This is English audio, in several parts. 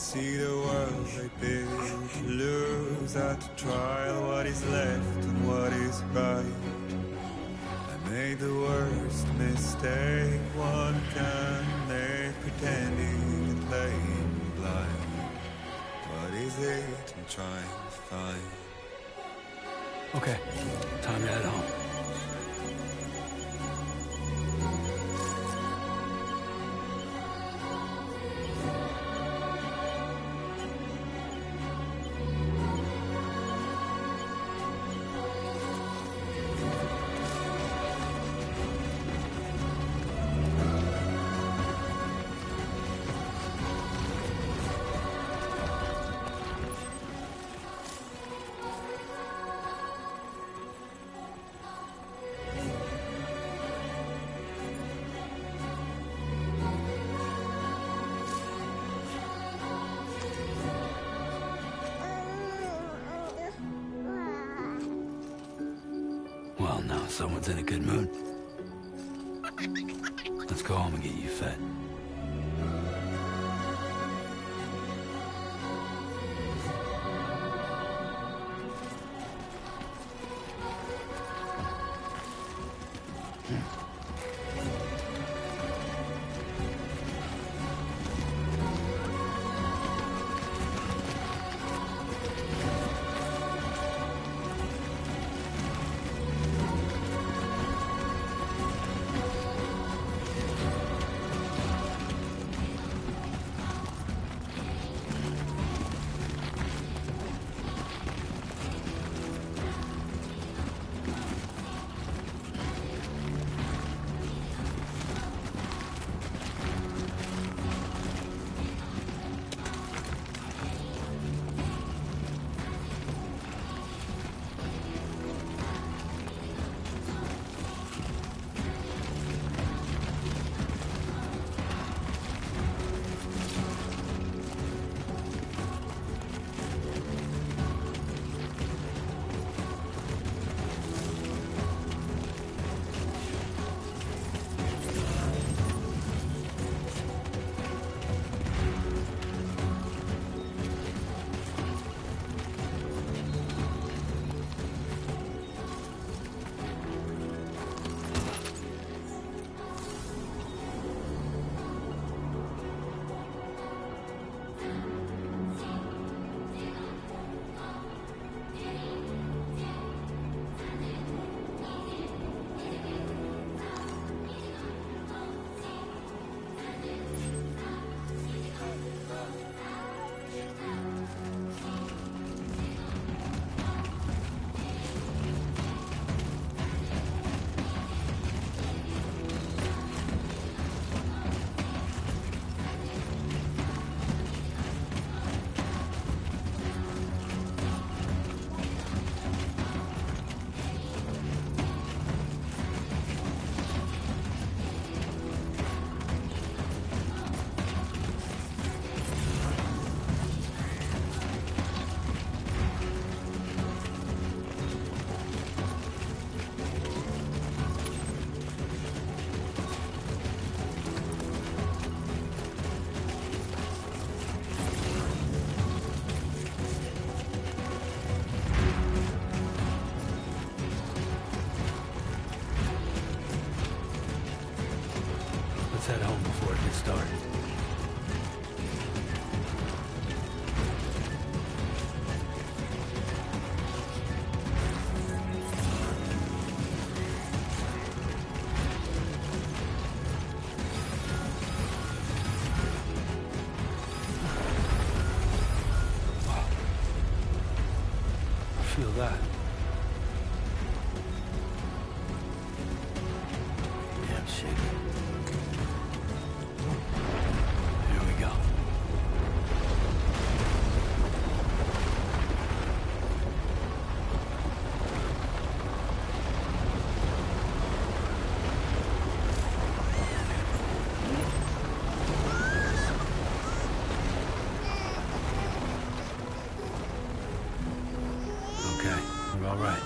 See the world they build to lose at trial what is left and what is right. I made the worst mistake one can make, pretending and playing blind. What is it I'm trying to find? Okay, time to head home. Someone's in a good mood. Let's go home and get you fed. Let's head home before it gets started. I feel that. Damn shit. Here we go. Okay, we're all right.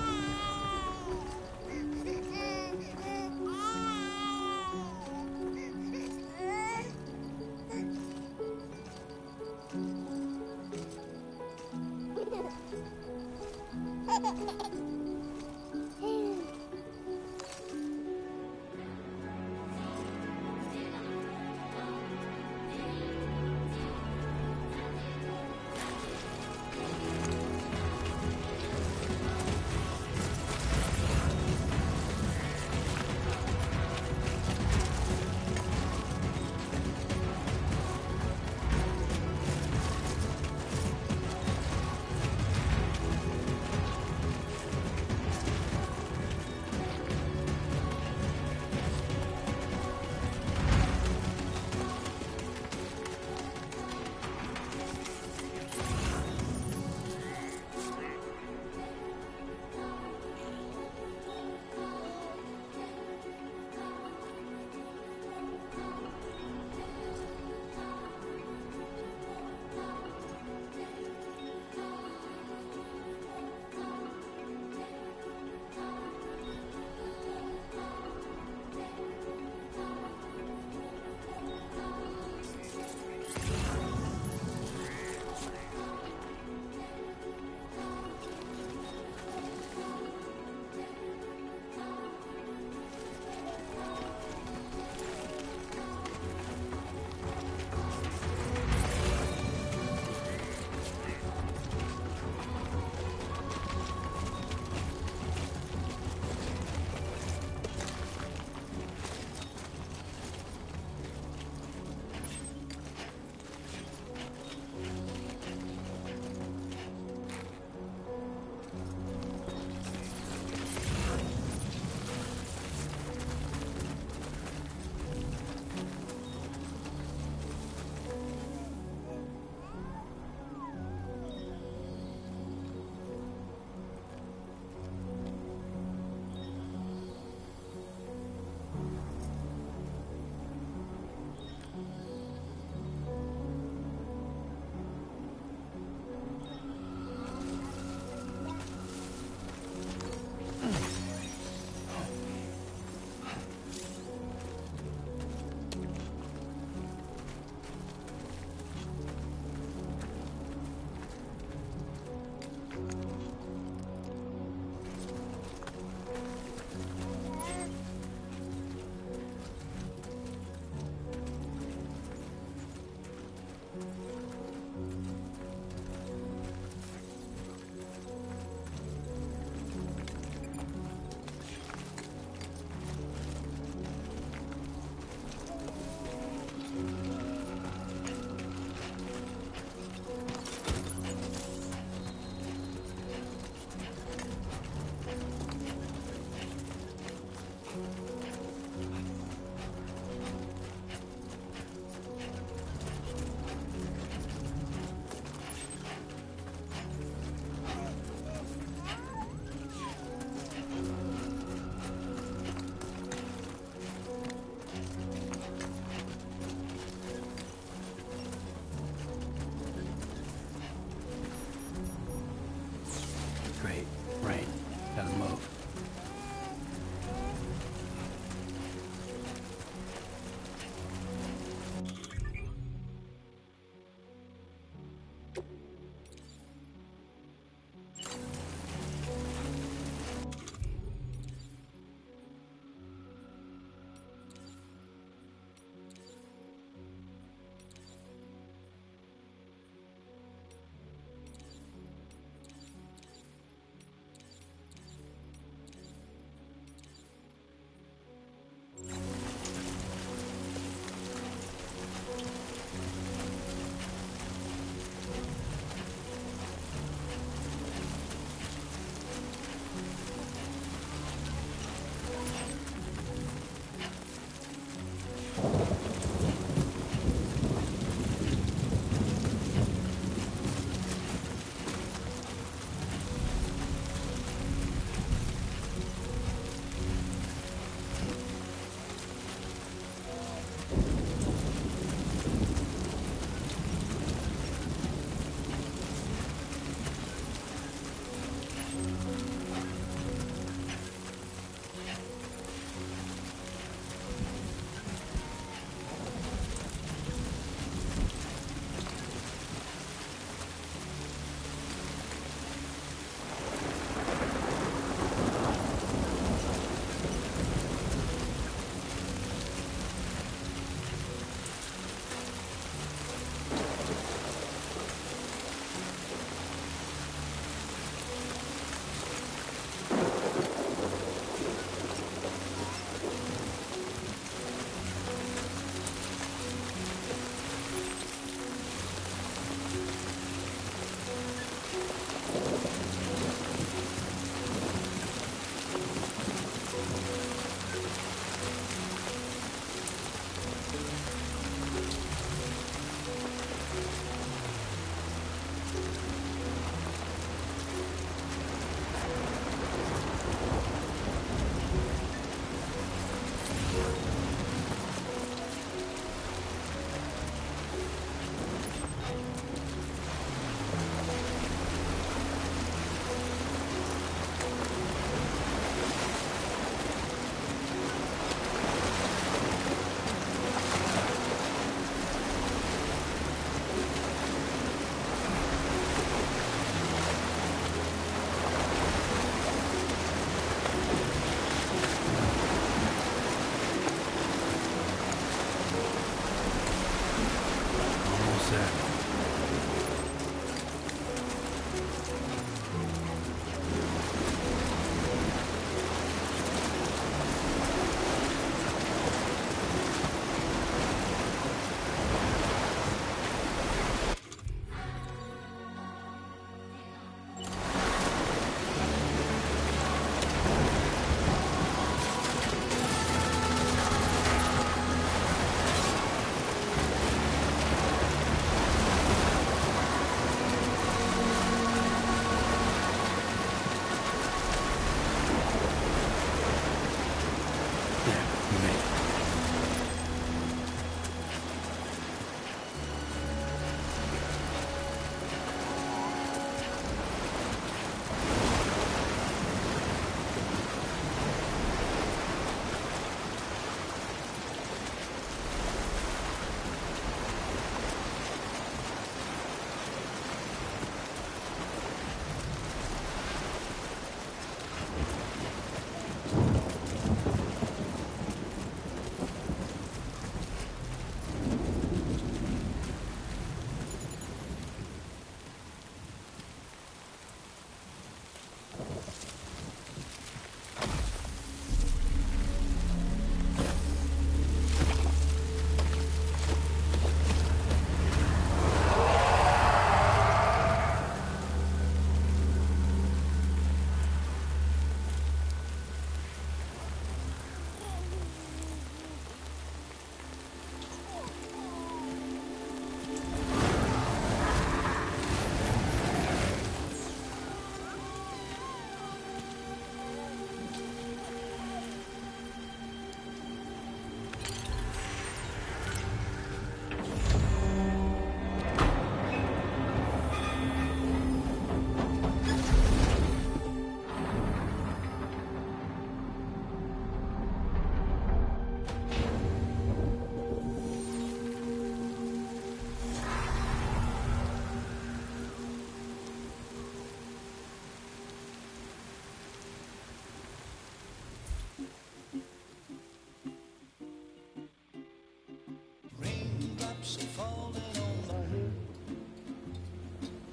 falling on my head.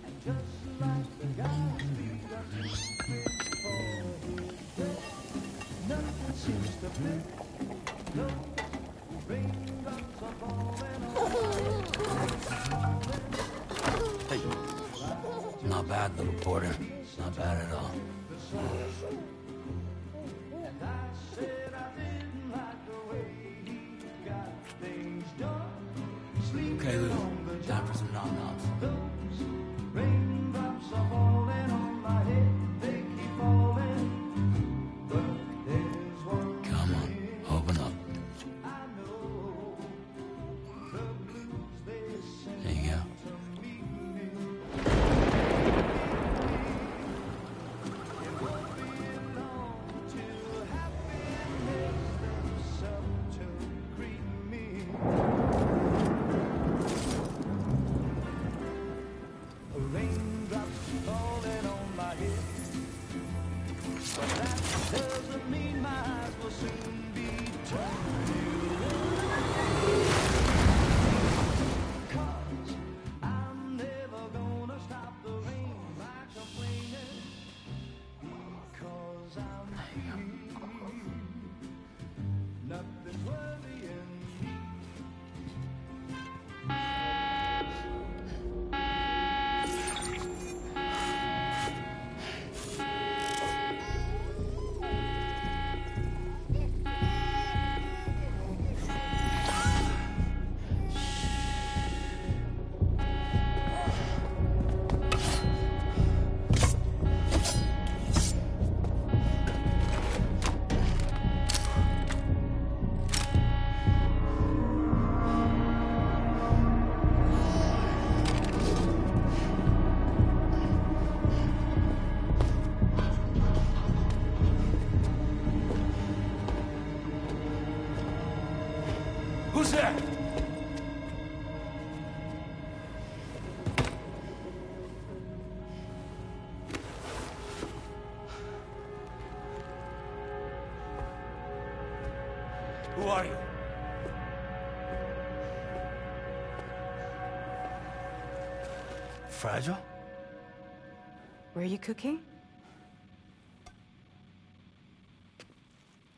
And just like the guy's feet are sweeping for his bed, nothing seems to fit. No raindrops are falling on my head. Hey. Not bad, little porter. Not bad at all. And I said I didn't like the way he got things done. Okay, Lou. Time for some nom-noms. Those raindrops are falling on my head. They keep falling. But there's one Come on, open up. I know. The blues they sing There you go. to me. It won't be long till happiness steps up to greet me. Raindrops falling on my head, but that doesn't mean my eyes will soon be turning away. 'Cause I'm never gonna stop the rain by complaining, because I'm free. Nothing's worrying me. Who's there? Who are you? Fragile? Were you cooking?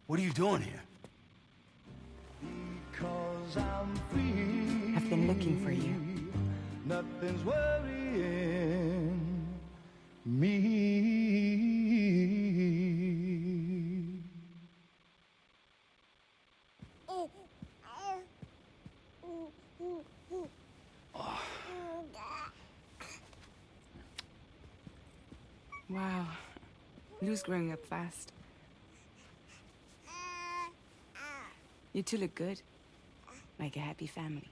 What are you doing here? Because I'm free. I've been looking for you. Nothing's worrying me. Wow. Lou's growing up fast. You two look good. Like a happy family.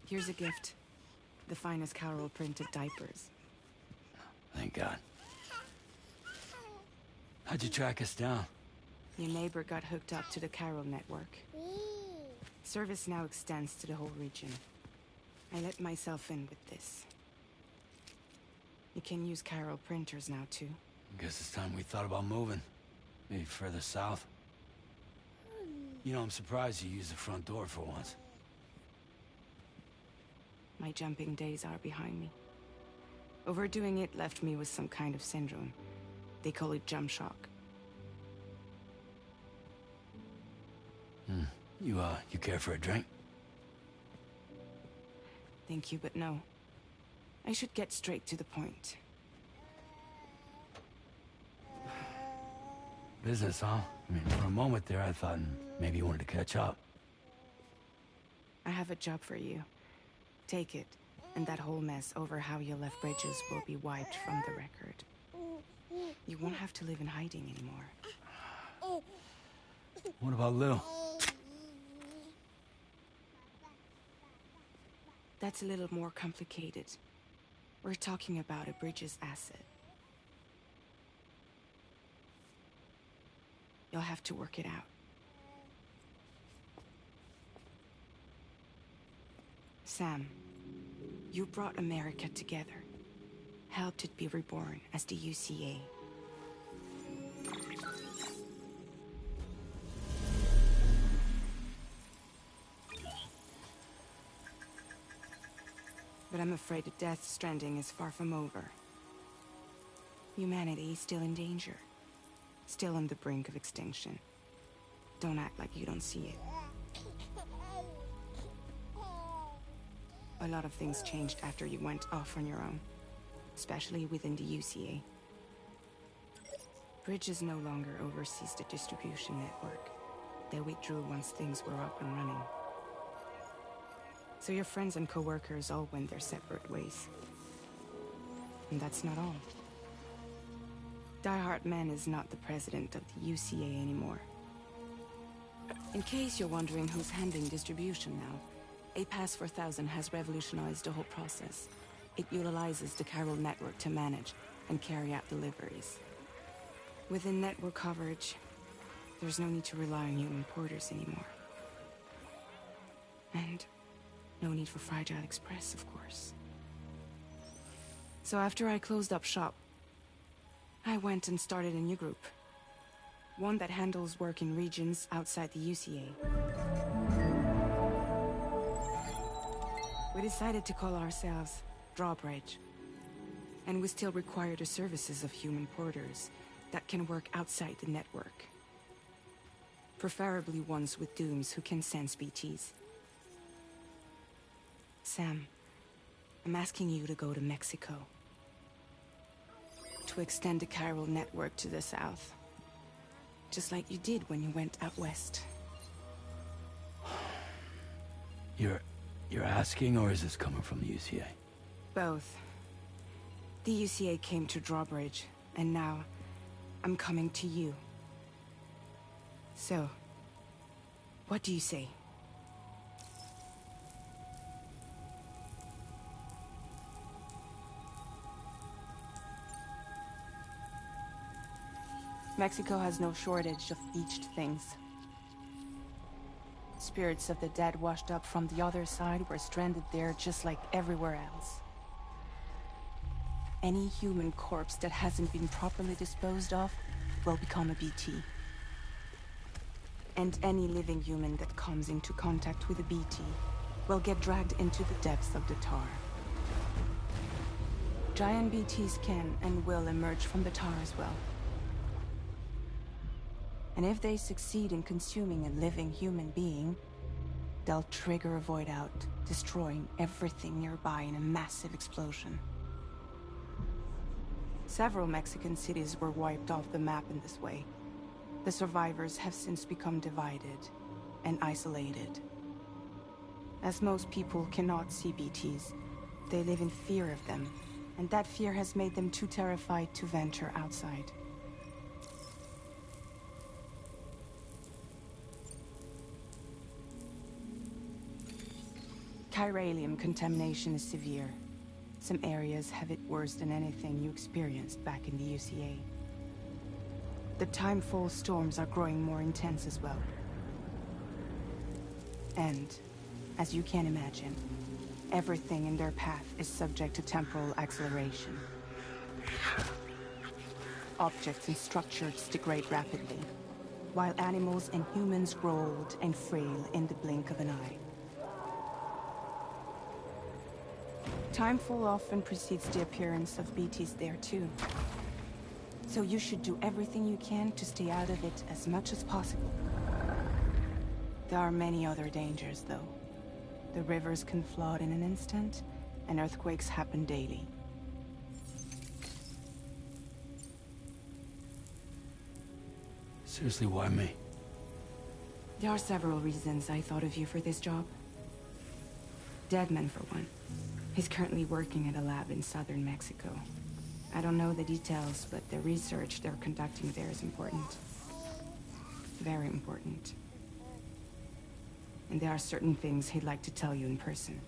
Here's a gift. The finest Carol printed diapers. Thank God. How'd you track us down? Your neighbor got hooked up to the Carol network. Service now extends to the whole region. I let myself in with this. You can use Carol printers now, too. Guess it's time we thought about moving. Maybe further south. You know, I'm surprised you used the front door for once. My jumping days are behind me. Overdoing it left me with some kind of syndrome. They call it jump shock. You care for a drink? Thank you, but no. I should get straight to the point. Business, huh? I mean, for a moment there, I thought maybe you wanted to catch up. I have a job for you. Take it, and that whole mess over how you left Bridges will be wiped from the record. You won't have to live in hiding anymore. What about Lou? That's a little more complicated. We're talking about a Bridges asset. You'll have to work it out. Sam, you brought America together. Helped it be reborn as the UCA. But I'm afraid that Death Stranding is far from over. Humanity is still in danger. Still on the brink of extinction. Don't act like you don't see it. A lot of things changed after you went off on your own. Especially within the UCA. Bridges no longer oversees the distribution network. They withdrew once things were up and running. So your friends and co-workers all went their separate ways. And that's not all. Die Hard Man is not the president of the UCA anymore. In case you're wondering who's handling distribution now, A Pass 4000 has revolutionized the whole process. It utilizes the chiral network to manage and carry out deliveries. Within network coverage, there's no need to rely on human porters anymore. And no need for Fragile Express, of course. So after I closed up shop, I went and started a new group. One that handles work in regions outside the UCA. We decided to call ourselves Drawbridge. And we still require the services of human porters that can work outside the network. Preferably ones with dooms who can sense BTs. Sam, I'm asking you to go to Mexico. To extend the chiral network to the south. Just like you did when you went out west. You're asking, or is this coming from the UCA? Both. The UCA came to Drawbridge, and now I'm coming to you. So, what do you say? Mexico has no shortage of beached things. Spirits of the dead washed up from the other side were stranded there just like everywhere else. Any human corpse that hasn't been properly disposed of will become a BT. And any living human that comes into contact with a BT will get dragged into the depths of the tar. Giant BTs can and will emerge from the tar as well. And if they succeed in consuming a living human being, they'll trigger a void out, destroying everything nearby in a massive explosion. Several Mexican cities were wiped off the map in this way. The survivors have since become divided and isolated. As most people cannot see BTs, they live in fear of them, and that fear has made them too terrified to venture outside. Chiralium contamination is severe. Some areas have it worse than anything you experienced back in the UCA. The timefall storms are growing more intense as well. And, as you can imagine, everything in their path is subject to temporal acceleration. Objects and structures degrade rapidly, while animals and humans grow old and frail in the blink of an eye. Timefall often precedes the appearance of BTs there too. So you should do everything you can to stay out of it as much as possible. There are many other dangers though. The rivers can flood in an instant, and earthquakes happen daily. Seriously, why me? There are several reasons I thought of you for this job. Deadman for one. He's currently working at a lab in southern Mexico. I don't know the details, but the research they're conducting there is important. Very important. And there are certain things he'd like to tell you in person.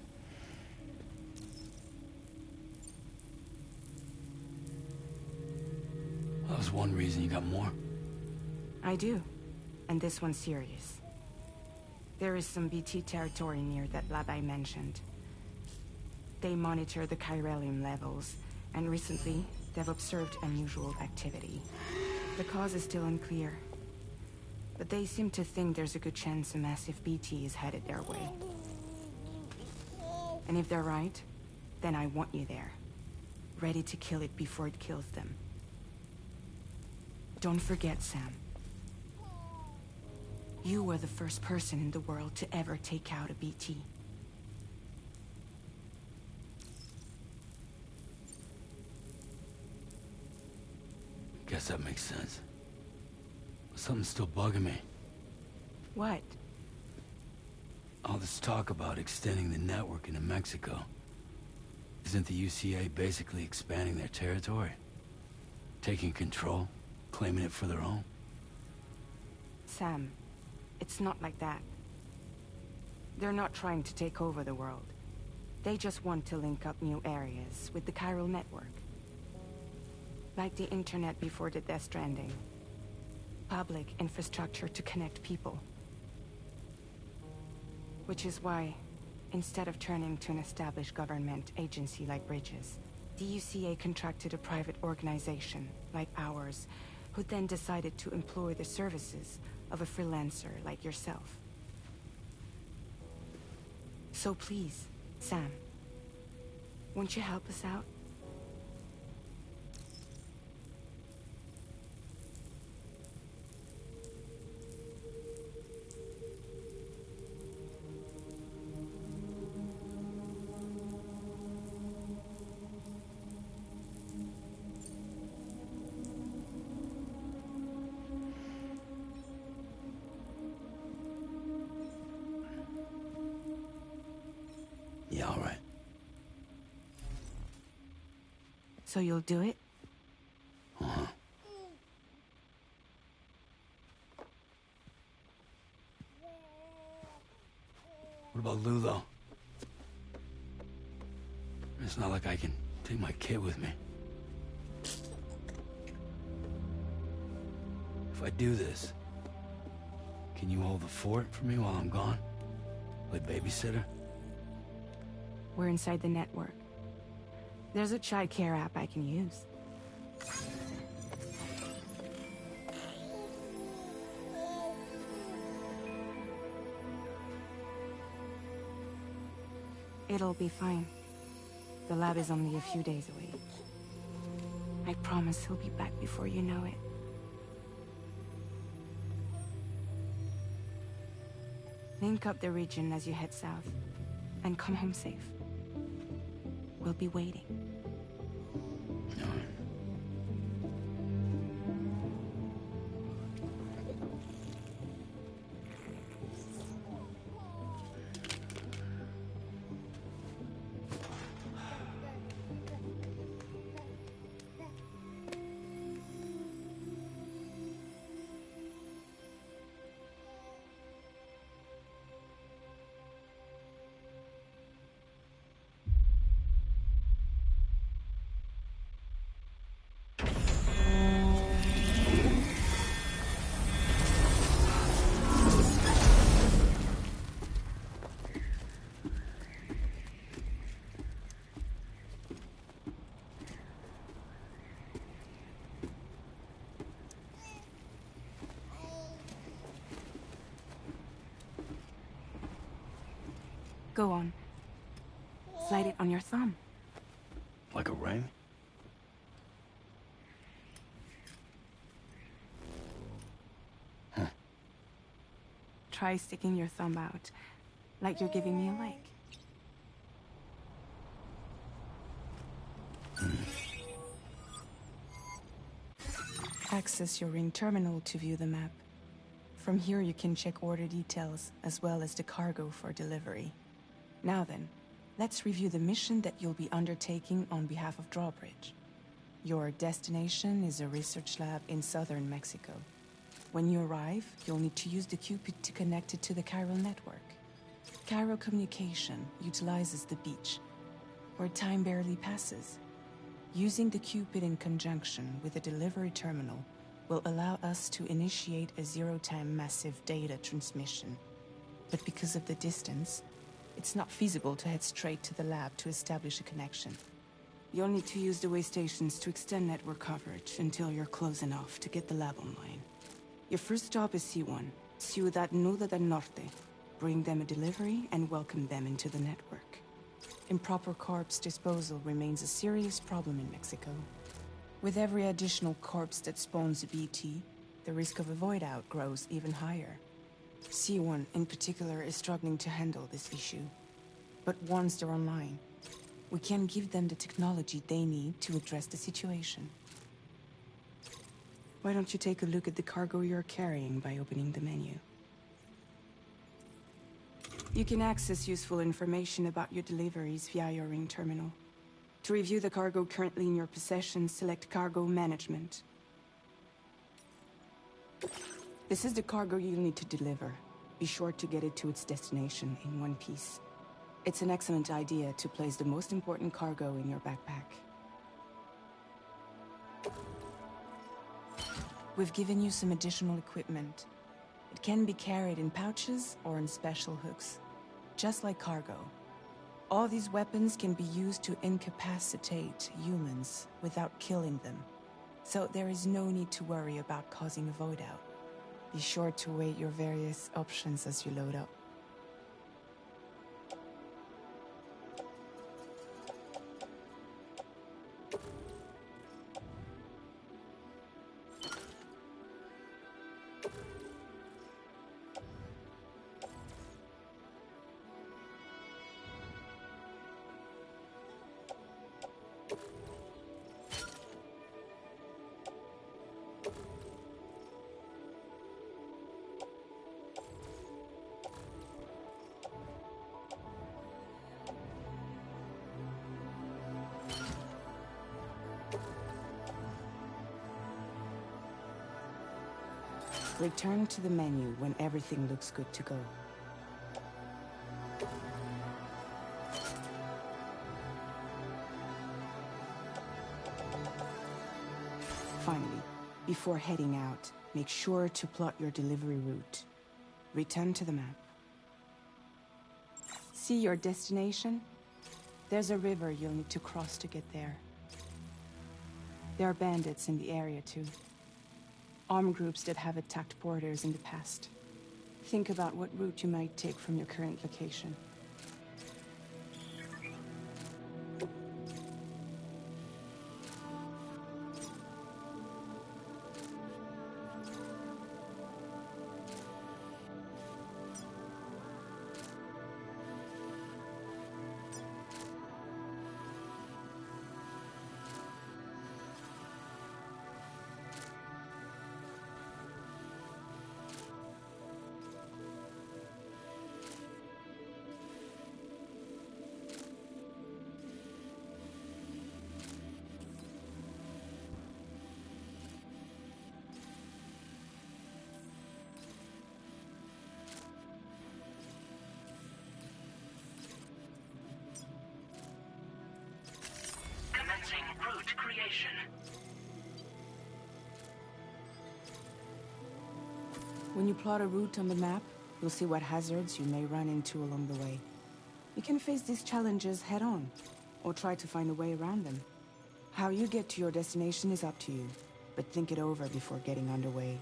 That was one reason. You got more? I do. And this one's serious. There is some BT territory near that lab I mentioned. They monitor the chiralium levels, and recently, they've observed unusual activity. The cause is still unclear, but they seem to think there's a good chance a massive BT is headed their way. And if they're right, then I want you there. Ready to kill it before it kills them. Don't forget, Sam. You were the first person in the world to ever take out a BT. Guess that makes sense. But something's still bugging me. What? All this talk about extending the network into Mexico. Isn't the UCA basically expanding their territory? Taking control? Claiming it for their own? Sam, it's not like that. They're not trying to take over the world. They just want to link up new areas with the chiral network. Like the internet before the Death Stranding. Public infrastructure to connect people. Which is why, instead of turning to an established government agency like Bridges, the UCA contracted a private organization, like ours, who then decided to employ the services of a freelancer like yourself. So please, Sam, won't you help us out? Yeah, all right. So you'll do it? Uh-huh. What about Lou, though? It's not like I can take my kid with me. If I do this, can you hold the fort for me while I'm gone? Play babysitter? We're inside the network. There's a child care app I can use. It'll be fine. The lab is only a few days away. I promise he'll be back before you know it. Link up the region as you head south, and come home safe. We'll be waiting. All right. Go on. Slide it on your thumb. Like a ring? Huh. Try sticking your thumb out, like you're giving me a like. Access your ring terminal to view the map. From here you can check order details, as well as the cargo for delivery. Now then, let's review the mission that you'll be undertaking on behalf of Drawbridge. Your destination is a research lab in southern Mexico. When you arrive, you'll need to use the Cupid to connect it to the chiral network. Chiral communication utilizes the beach, where time barely passes. Using the Cupid in conjunction with a delivery terminal will allow us to initiate a zero-time massive data transmission. But because of the distance, it's not feasible to head straight to the lab to establish a connection. You'll need to use the way stations to extend network coverage until you're close enough to get the lab online. Your first stop is C1, Ciudad Nuda del Norte. Bring them a delivery and welcome them into the network. Improper corpse disposal remains a serious problem in Mexico. With every additional corpse that spawns a BT, the risk of a void out grows even higher. C1 in particular is struggling to handle this issue. But once they're online, we can give them the technology they need to address the situation. Why don't you take a look at the cargo you're carrying by opening the menu? You can access useful information about your deliveries via your ring terminal. To review the cargo currently in your possession, select Cargo Management. This is the cargo you'll need to deliver. Be sure to get it to its destination in one piece. It's an excellent idea to place the most important cargo in your backpack. We've given you some additional equipment. It can be carried in pouches or in special hooks, just like cargo. All these weapons can be used to incapacitate humans without killing them. So there is no need to worry about causing a void out. Be sure to weigh your various options as you load up. Return to the menu when everything looks good to go. Finally, before heading out, make sure to plot your delivery route. Return to the map. See your destination? There's a river you'll need to cross to get there. There are bandits in the area too. Armed groups that have attacked borders in the past. Think about what route you might take from your current location. Route creation. When you plot a route on the map, you'll see what hazards you may run into along the way. You can face these challenges head-on, or try to find a way around them. How you get to your destination is up to you, but think it over before getting underway.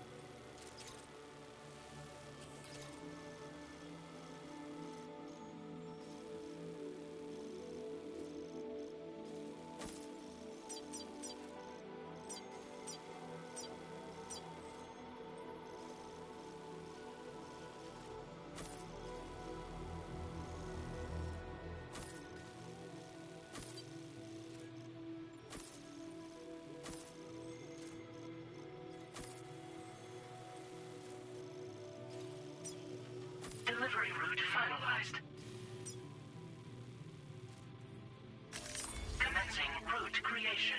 Delivery route finalized. Commencing route creation.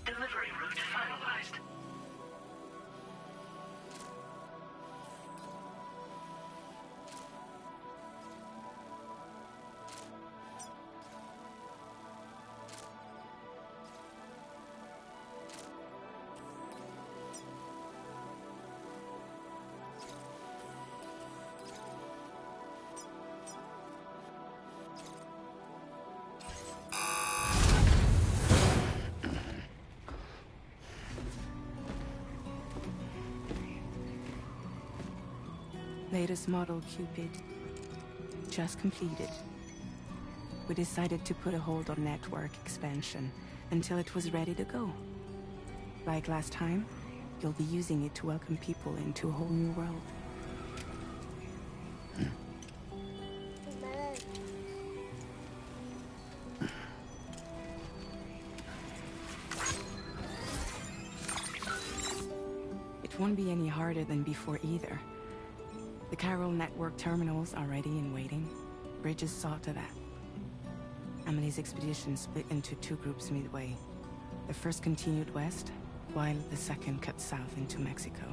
Delivery route finalized. Latest model Cupid. Just completed. We decided to put a hold on network expansion until it was ready to go. Like last time, you'll be using it to welcome people into a whole new world. It won't be any harder than before either. The Carol network terminals are ready and waiting. Bridges saw to that. Emily's expedition split into two groups midway. The first continued west, while the second cut south into Mexico.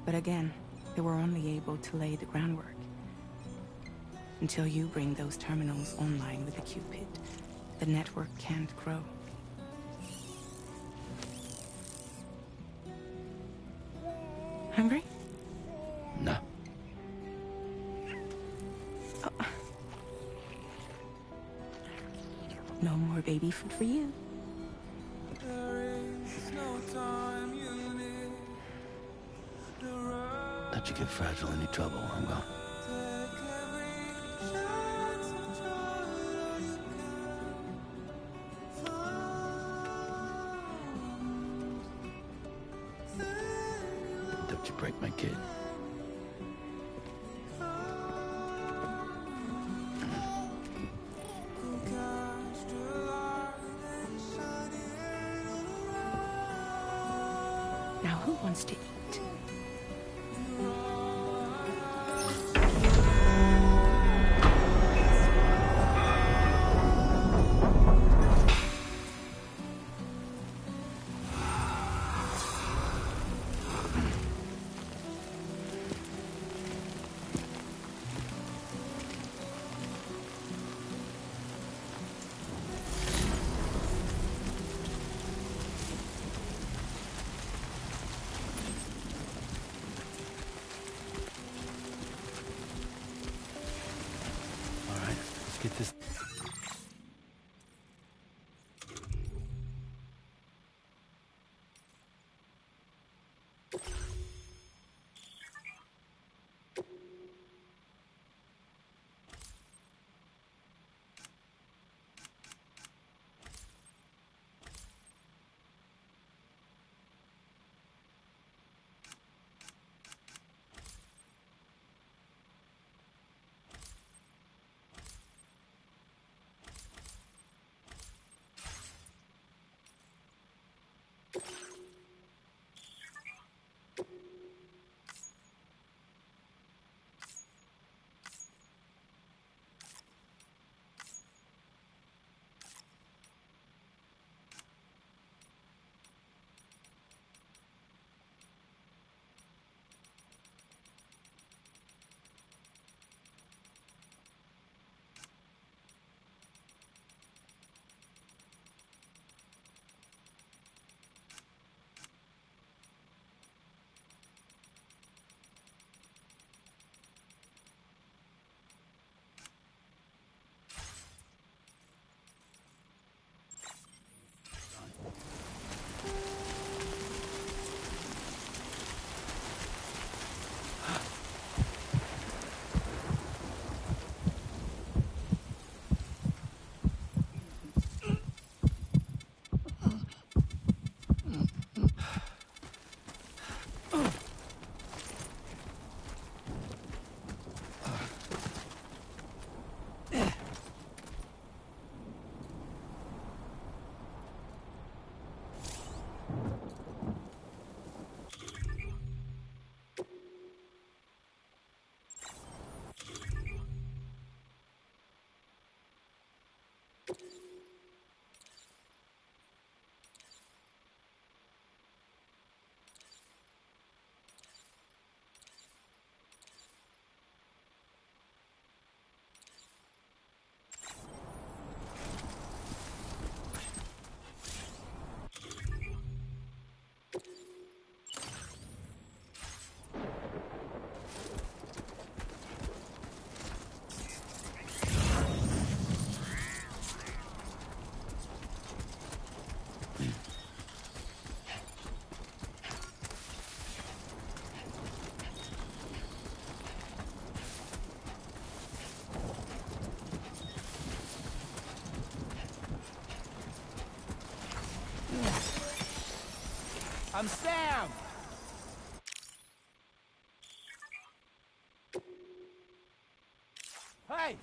But again, they were only able to lay the groundwork. Until you bring those terminals online with the Cupid, the network can't grow. Hungry? No. No more baby food for you. Let you get fragile any trouble, I'm gone. Don't you break my kid. Now who wants to eat? All right, let's get this. I'm Sam! Hey!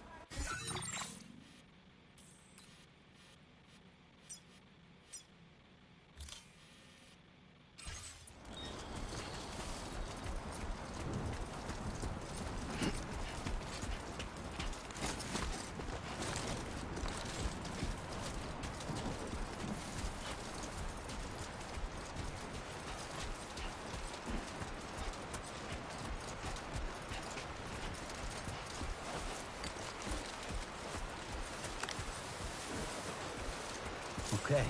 Okay.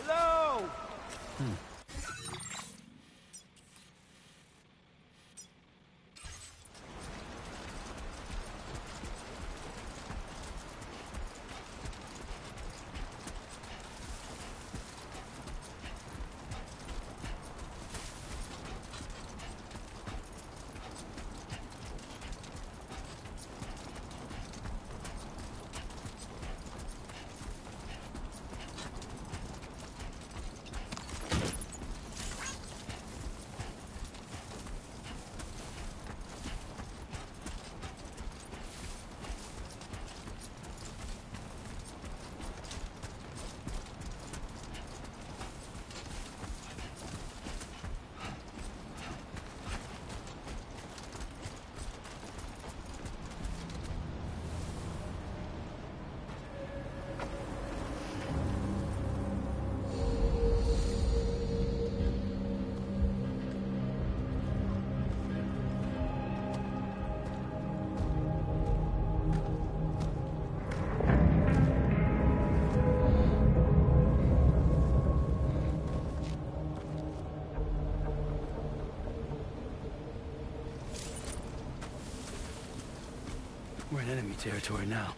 Hello! We're in enemy territory now.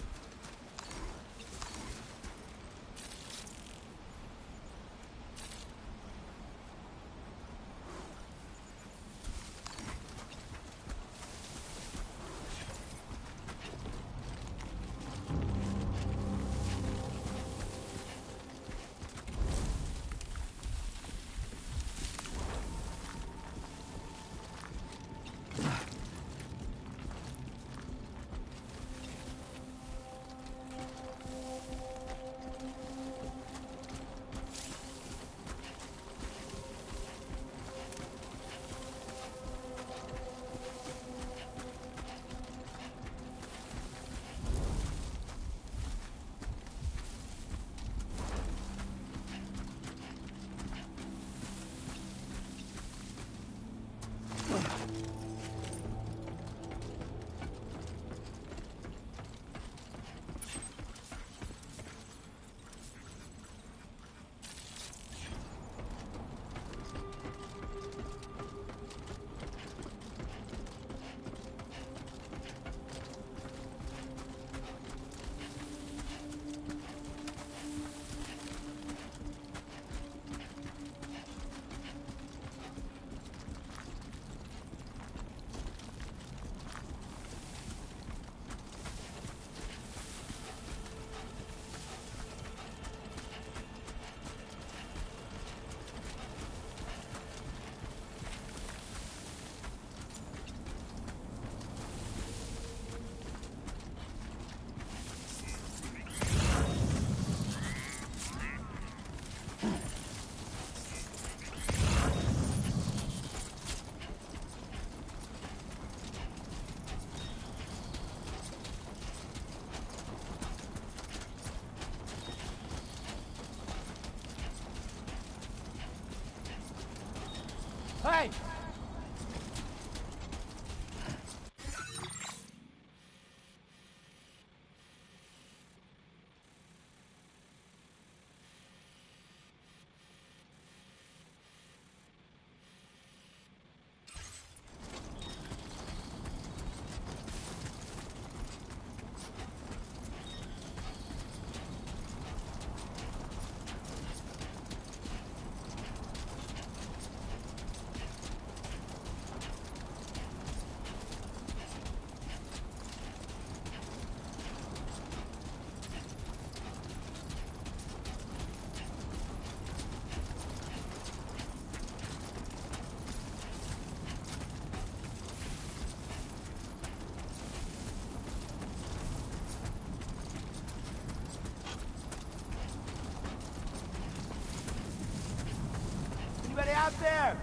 Hey! Anybody out there?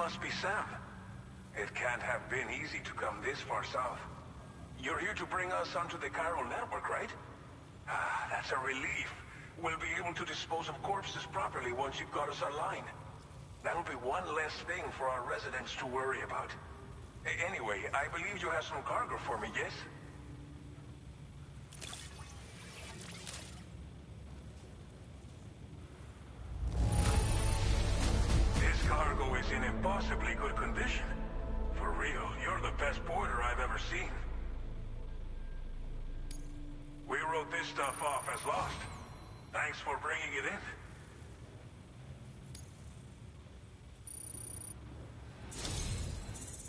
must be Sam. It can't have been easy to come this far south. You're here to bring us onto the chiral network, right? Ah, that's a relief. We'll be able to dispose of corpses properly once you've got us online. That'll be one less thing for our residents to worry about. Anyway, I believe you have some cargo for me, yes? This cargo is in impossibly good condition. For real, you're the best porter I've ever seen. We wrote this stuff off as lost. Thanks for bringing it in.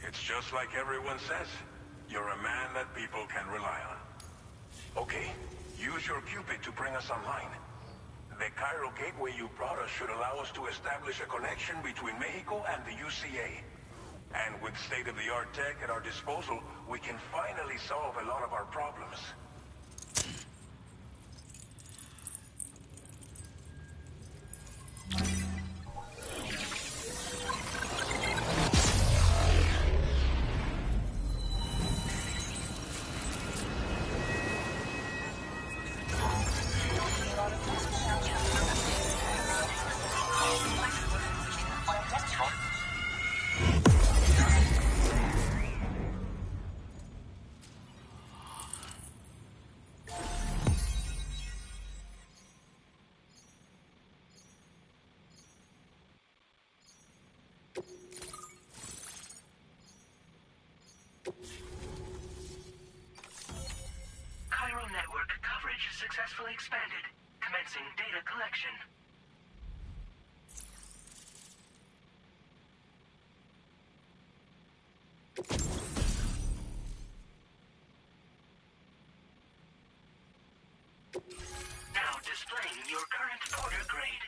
It's just like everyone says. You're a man that people can rely on. Okay, use your Cupid to bring us online. The chiral gateway you brought us should allow us to establish a connection between Mexico and the UCA. And with state-of-the-art tech at our disposal, we can finally solve a lot of our problems. Chiral network coverage successfully expanded. Commencing data collection. Now displaying your current porter grade.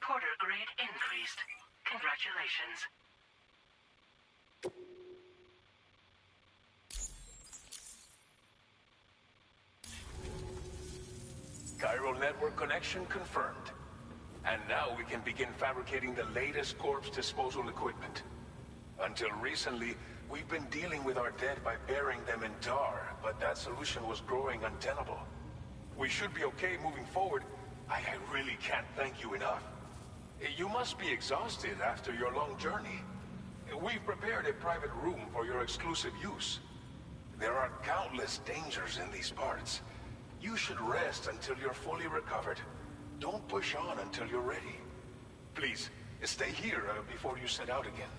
Porter grade increased. Congratulations. Chiral network connection confirmed. And now we can begin fabricating the latest corpse disposal equipment. Until recently, we've been dealing with our dead by burying them in tar, but that solution was growing untenable. We should be okay moving forward. I really can't thank you enough. You must be exhausted after your long journey. We've prepared a private room for your exclusive use. There are countless dangers in these parts. You should rest until you're fully recovered. Don't push on until you're ready. Please, stay here before you set out again.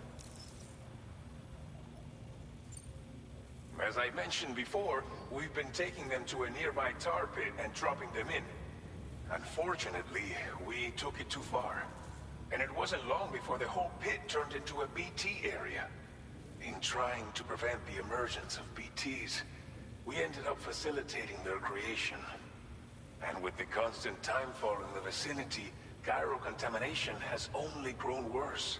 As I mentioned before, we've been taking them to a nearby tar pit and dropping them in. Unfortunately, we took it too far. And it wasn't long before the whole pit turned into a BT area. In trying to prevent the emergence of BTs, we ended up facilitating their creation. And with the constant timefall in the vicinity, chiral contamination has only grown worse.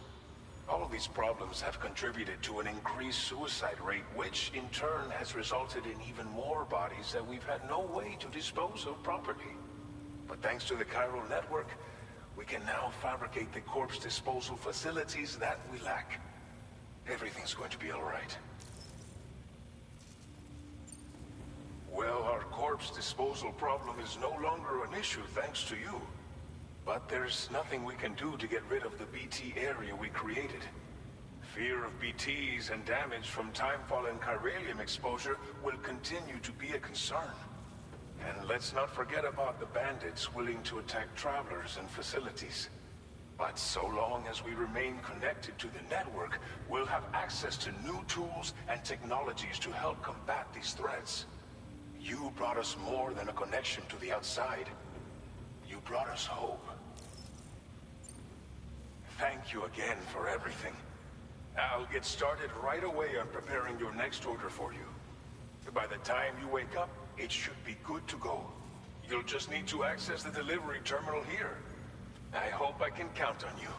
All these problems have contributed to an increased suicide rate, which in turn has resulted in even more bodies that we've had no way to dispose of properly. But thanks to the chiral network, we can now fabricate the corpse disposal facilities that we lack. Everything's going to be all right. Well, our corpse disposal problem is no longer an issue thanks to you. But there's nothing we can do to get rid of the BT area we created. Fear of BTs and damage from timefall and chiralium exposure will continue to be a concern. And let's not forget about the bandits willing to attack travelers and facilities. But so long as we remain connected to the network, we'll have access to new tools and technologies to help combat these threats. You brought us more than a connection to the outside. You brought us hope. Thank you again for everything. I'll get started right away on preparing your next order for you. By the time you wake up, it should be good to go. You'll just need to access the delivery terminal here. I hope I can count on you.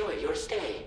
enjoy your stay.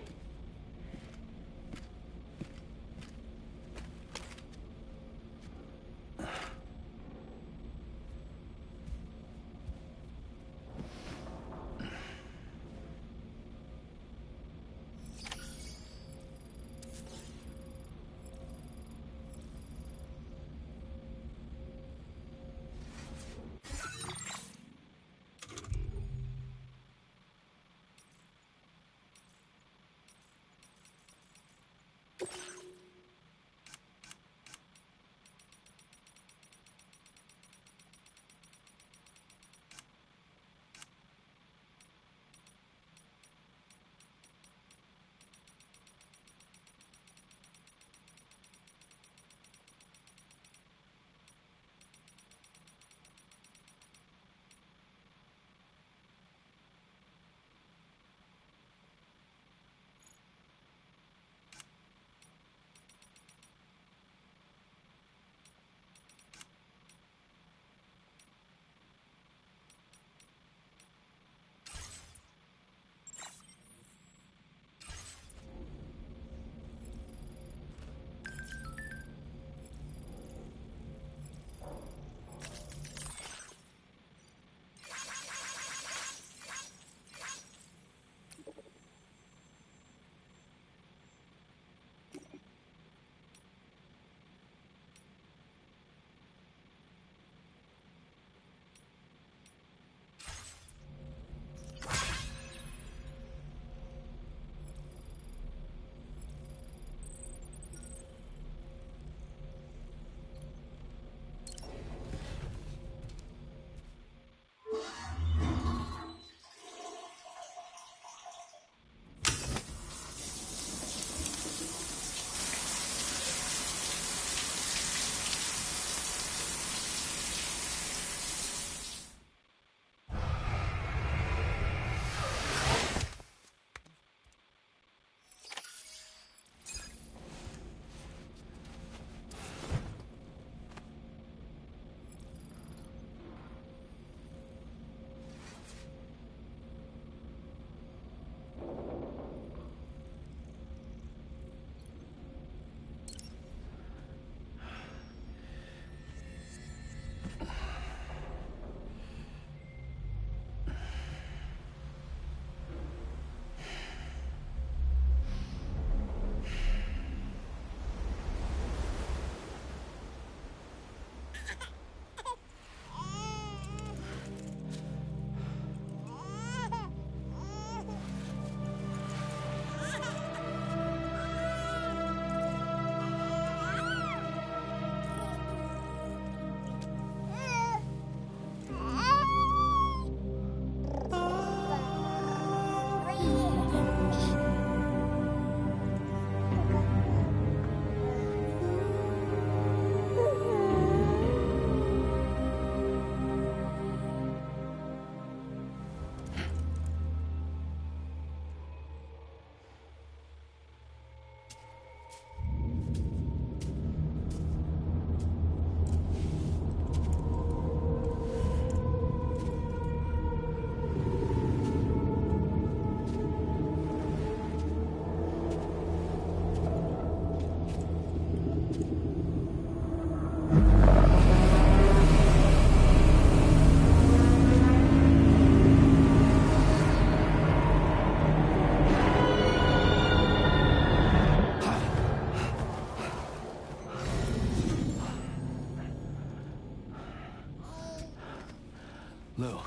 Lou.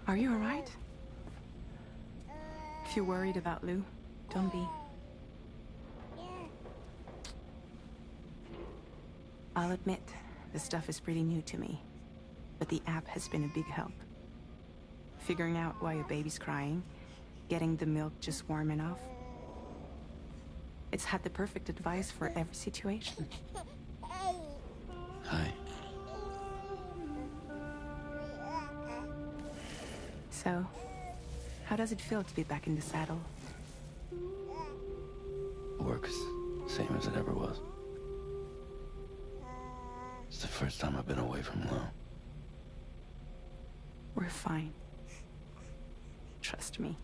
Are you alright? If you're worried about Lou, don't be. I'll admit, the stuff is pretty new to me, but the app has been a big help. Figuring out why a baby's crying, getting the milk just warm enough. It's had the perfect advice for every situation. Hi. So, how does it feel to be back in the saddle? Works same as it ever was. It's the first time I've been away from Lou. We're fine. Trust me.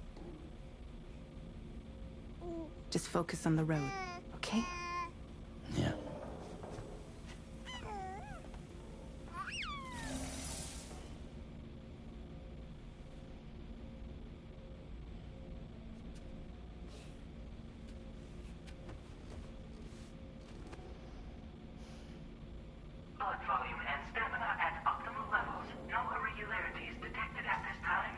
Just focus on the road, okay? Yeah. Blood volume and stamina at optimal levels. No irregularities detected at this time.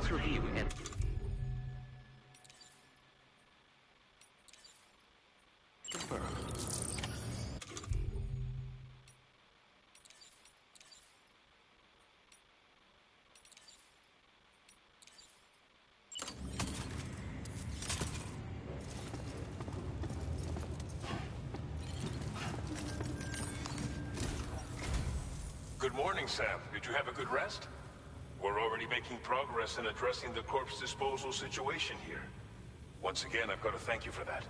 Please review and... confirm. Good morning, Sam. Did you have a good rest? We're already making progress in addressing the corpse disposal situation here. Once again, I've got to thank you for that.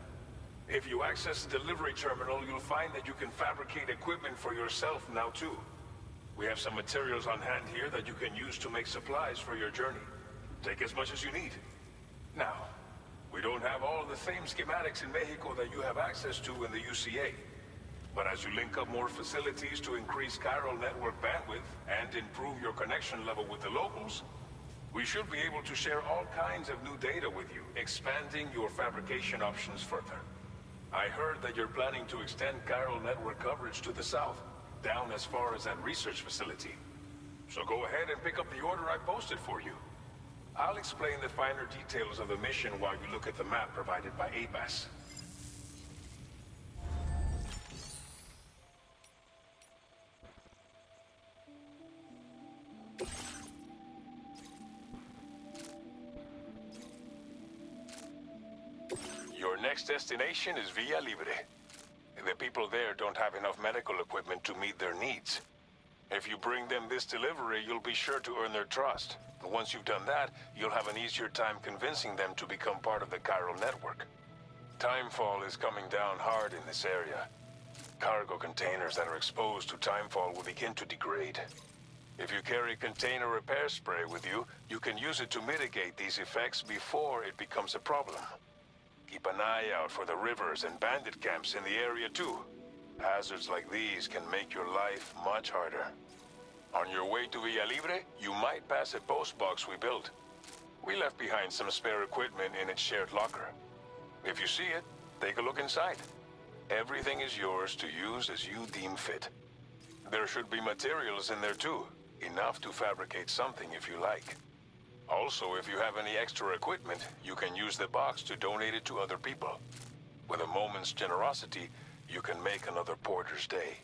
If you access the delivery terminal, you'll find that you can fabricate equipment for yourself now too. We have some materials on hand here that you can use to make supplies for your journey. Take as much as you need. Now, we don't have all the same schematics in Mexico that you have access to in the UCA. But as you link up more facilities to increase chiral network bandwidth and improve your connection level with the locals, we should be able to share all kinds of new data with you, expanding your fabrication options further. I heard that you're planning to extend chiral network coverage to the south, down as far as that research facility. So go ahead and pick up the order I posted for you. I'll explain the finer details of the mission while you look at the map provided by ABAS. Your next destination is Villa Libre. The people there don't have enough medical equipment to meet their needs. If you bring them this delivery, you'll be sure to earn their trust. And once you've done that, you'll have an easier time convincing them to become part of the chiral network. Timefall is coming down hard in this area. Cargo containers that are exposed to timefall will begin to degrade. If you carry container repair spray with you, you can use it to mitigate these effects before it becomes a problem. Keep an eye out for the rivers and bandit camps in the area too. Hazards like these can make your life much harder. On your way to Villa Libre, you might pass a post box we built. We left behind some spare equipment in its shared locker. If you see it, take a look inside. Everything is yours to use as you deem fit. There should be materials in there too, enough to fabricate something if you like. Also, if you have any extra equipment, you can use the box to donate it to other people. With a moment's generosity, you can make another porter's day.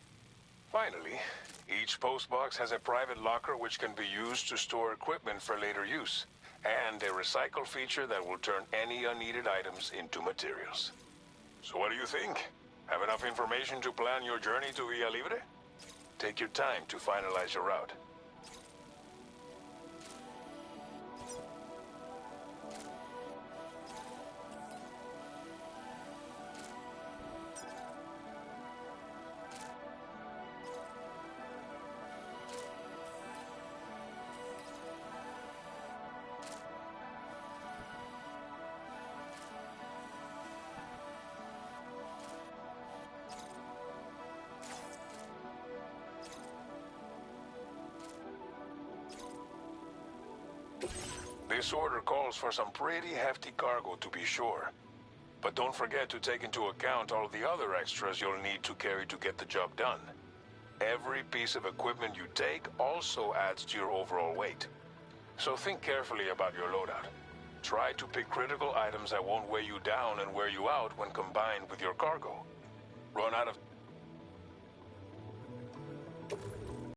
Finally, each postbox has a private locker which can be used to store equipment for later use, and a recycle feature that will turn any unneeded items into materials. So what do you think? Have enough information to plan your journey to Villa Libre? Take your time to finalize your route. This order calls for some pretty hefty cargo, to be sure. But don't forget to take into account all the other extras you'll need to carry to get the job done. Every piece of equipment you take also adds to your overall weight. So think carefully about your loadout. Try to pick critical items that won't weigh you down and wear you out when combined with your cargo. Run out of